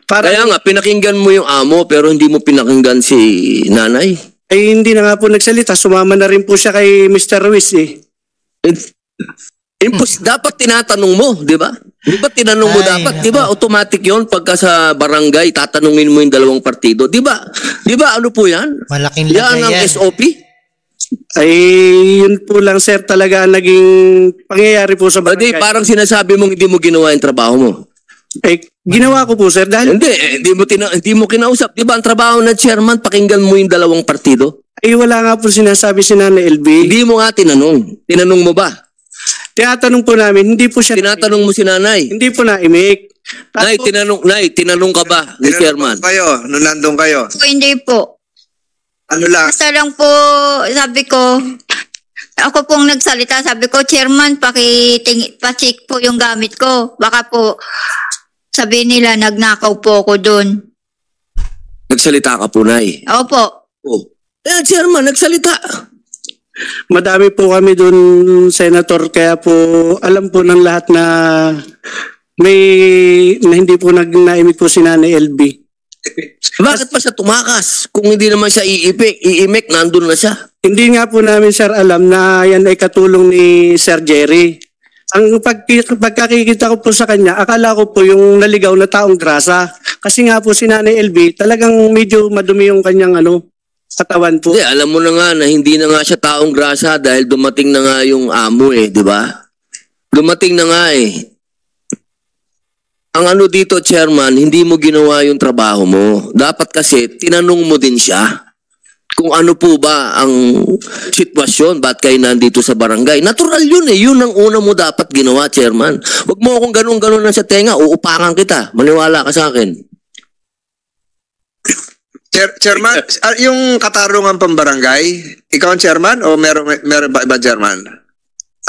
Kaya nga, pinakinggan mo yung amo pero hindi mo pinakinggan si Nanay. Ay hindi na nga po nagsalita. Sumama na rin po siya kay Mr. Ruiz eh. Dapat tinatanong mo, di ba? Di ba tinanong mo dapat? Di ba automatic yon pagka sa barangay, tatanungin mo yung dalawang partido? Di ba? Di ba ano po yan? Malaking lagay yan ang SOP? Ay yun po lang, sir, talaga naging pangyayari po sa barangay. Parang sinasabi mong hindi mo ginawa yung trabaho mo. Ginawa ko po, sir, dahil... Hindi mo kinausap. Di ba ang trabaho ng chairman, pakinggan mo yung dalawang partido? Wala nga po sinasabi si Nanay LB. Hindi mo nga tinanong. Tinanong mo ba? Tinatanong po namin, hindi po siya... Tinatanong mo si Nanay? Hindi po naimik. Nay, tinanong ka ba ni chairman? Kayo, nung nandun kayo? Hindi po. Ano lang? Basta lang po, sabi ko, ako pong nagsalita, sabi ko, Chairman, pa-check po yung gamit ko. Baka po, sabi nila, nagnakaw po ako doon. Nagsalita ka po, Nay? Opo. Chairman, nagsalita. Madami po kami doon, Senator, kaya po alam po ng lahat na na hindi po naimik po si Nanay LB. Bakit pa siya tumakas? Kung hindi naman siya iimik, nandun na siya. Hindi nga po namin, sir, alam na yan ay katulong ni Sir Jerry. Ang pagkakikita ko po sa kanya, akala ko po yung naligaw na taong grasa. Kasi nga po si Nanay LB, talagang medyo madumi yung kanyang katawan po. Hindi, alam mo na nga na hindi na nga siya taong grasa dahil dumating na nga yung amo di ba? Dumating na nga Ang dito, Chairman, hindi mo ginawa yung trabaho mo. Dapat kasi, tinanong mo din siya kung ano po ba ang sitwasyon, ba't kayo nandito sa barangay. Natural yun Yun ang una mo dapat ginawa, Chairman. Huwag mo akong ganun-ganun na sa tenga, uupakan kita. Maniwala ka sa akin. Chairman, yung katarungan pambarangay, ikaw ang chairman o meron ba iba chairman?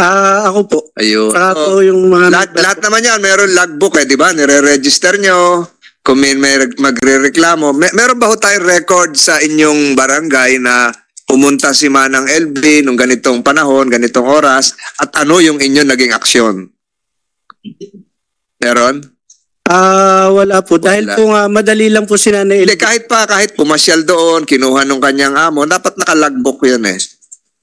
Ako po. Ayun. Saka po yung mga... Lahat naman yan, meron logbook di ba? Nire-register nyo. Kung may magre-reklamo. Meron ba ho tayong record sa inyong barangay na pumunta si Manang LB nung ganitong panahon, ganitong oras, at ano yung inyong naging aksyon? Meron? Wala po. Dahil po nga, madali lang po si Nanay LB. Kahit pumasyal doon, kinuha nung kanyang amo, dapat naka-logbook yun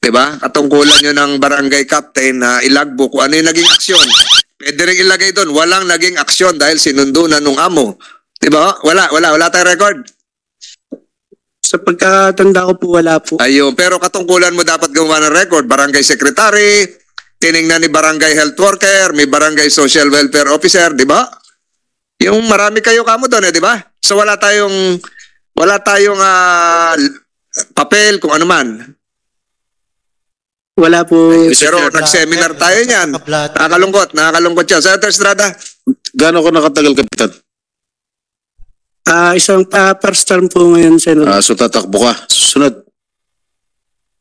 Diba? Katungkulan nyo ng barangay captain na ilagbook kung ano yung naging aksyon. Pwede rin ilagay doon, walang naging aksyon dahil sinundo na nung amo. Diba? Wala tayong record. Sa pagkatanda ko po, wala po. Ayun, pero katungkulan mo dapat gumawa ng record. Barangay secretary, tiningnan ni barangay health worker, may barangay social welfare officer, diba? Yung marami kayo kamo doon diba? So wala tayong papel kung ano man. Wala po. Pero nag-seminar tayo niyan. Nakakalungkot yan. Senator Estrada. Gaano ko nakatagal, Kapitan? Isang first term po ngayon, Senator. So tatakbo ka. Susunod.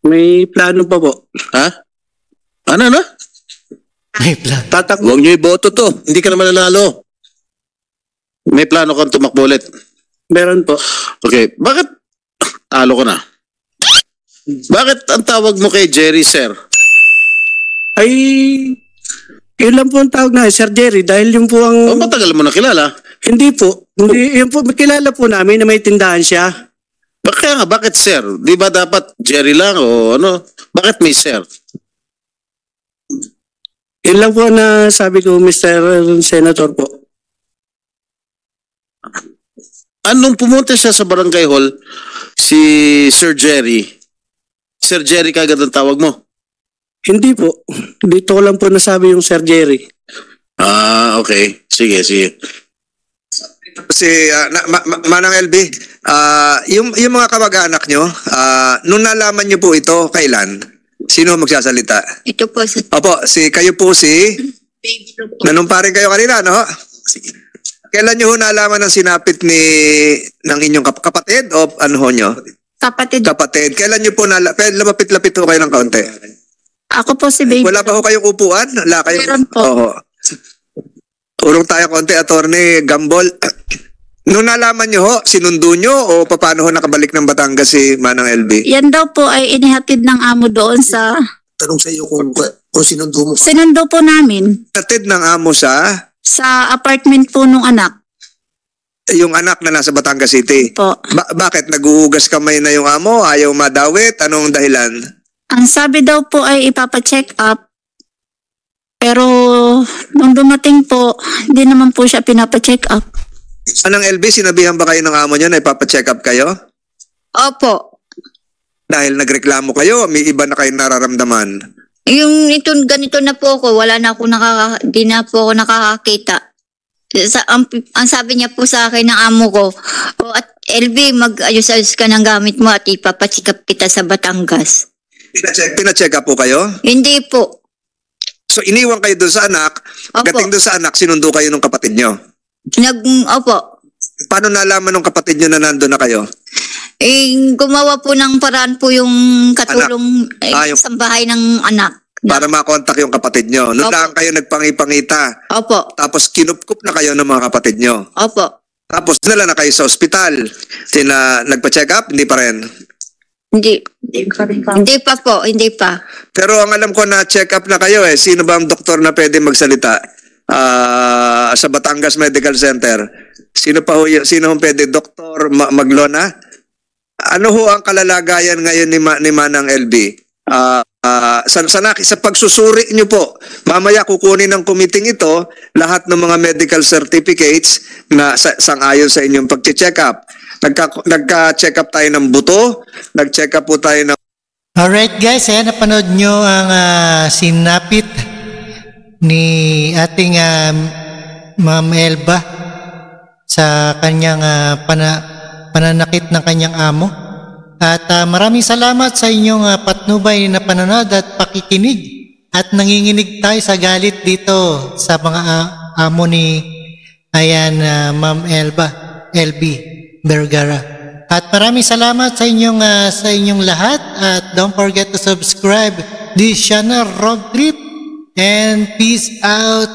May plano pa po. Ha? Ano? May plano. Tatakbo. Huwag niyo iboto to. Hindi ka naman nanalo. May plano kang tumakbo ulit. Meron po. Okay. Bakit? Talo ka na. Bakit ang tawag mo kay Jerry, sir? Ay, yun lang po ang tawag na Sir Jerry dahil yun po ang... matagal mo na kilala? Hindi po. Yun po, kilala po namin na may tindahan siya. Kaya nga, bakit sir? Di ba dapat Jerry lang o ano? Bakit may sir? Yun lang po na sabi ko, Mr. Senator po. Anong pumunta siya sa barangay hall, si Sir Jerry kagad ang tawag mo? Hindi po. Dito ko lang po nasabi yung Sir Jerry. Okay. Sige. Manang LB, yung mga kamag-anak nyo, nung nalaman nyo po ito, kailan? Sino magsasalita? Ito po. Opo, kayo po nanumparin kayo kanina, no? Kailan nyo nalaman ng sinapit ng inyong kapatid o ano ho nyo? Kapatid. Kailan nyo po lapit-lapit ho kayo ng kaunti? Ako po si Baby. Wala pa ho kayong upuan? Meron po. Oo. Urong tayo konti, Attorney Gambol. Nung nalaman nyo ho, sinundo nyo o paano ho nakabalik ng Batangas si Manang LB? Yan daw po ay inihatid ng amo doon sa... Tanong sa iyo kung sinundo mo. Sinundo po namin. Hatid ng amo sa apartment po nung anak. Yung anak na nasa Batangas City. Po. Bakit? Naguhugas kamay na yung amo? Ayaw madawit? Anong dahilan? Ang sabi daw po ay ipapacheck up. Pero nung dumating po, hindi naman po siya pinapacheck up. Anang LB, sinabihan ba kayo ng amo nyo na ipapacheck up kayo? Opo. Dahil nagreklamo kayo, may iba na kayo nararamdaman. Yung ganito na po ako, di na po ako nakakakita. Ang sabi niya po sa akin ng amo ko, at LB, mag-ayos-ayos ka ng gamit mo at ipapacheck up kita sa Batangas. Pina-check up po kayo? Hindi po. So iniwan kayo doon sa anak, gating doon sa anak, sinundo kayo ng kapatid nyo? Opo. Paano nalaman ng kapatid nyo na nandun na kayo? Gumawa po ng paraan po yung katulong sa bahay ng anak. Para makontak yung kapatid nyo. Noon lang kayo nagpangipangita. Opo. Tapos kinupkup na kayo ng mga kapatid nyo. Opo. Tapos nala na kayo sa ospital. Nagpa-check up? Hindi pa rin? Hindi pa po. Pero ang alam ko na check up na kayo Sino ba ang doktor na pwede magsalita? sa Batangas Medical Center. Sino ang pwede? Dr. Maglona? Ano ho ang kalalagayan ngayon ni Manang LB? Sa pagsusuri nyo po, mamaya kukunin ng committee ito lahat ng mga medical certificates na sang-ayon sa inyong pag-check up. Nagka-check up tayo ng buto, nag-check up po tayo ng... Alright guys, napanood nyo ang sinapit ni ating Ma'am Elba sa kanyang pananakit ng kanyang amo. At maraming salamat sa inyong patnubay na panonood at pakikinig. At nanginginig tayo sa galit dito sa mga amo ni Ma'am LB Vergara. At maraming salamat sa inyong lahat. At don't forget to subscribe this channel, Rob Trip. And peace out.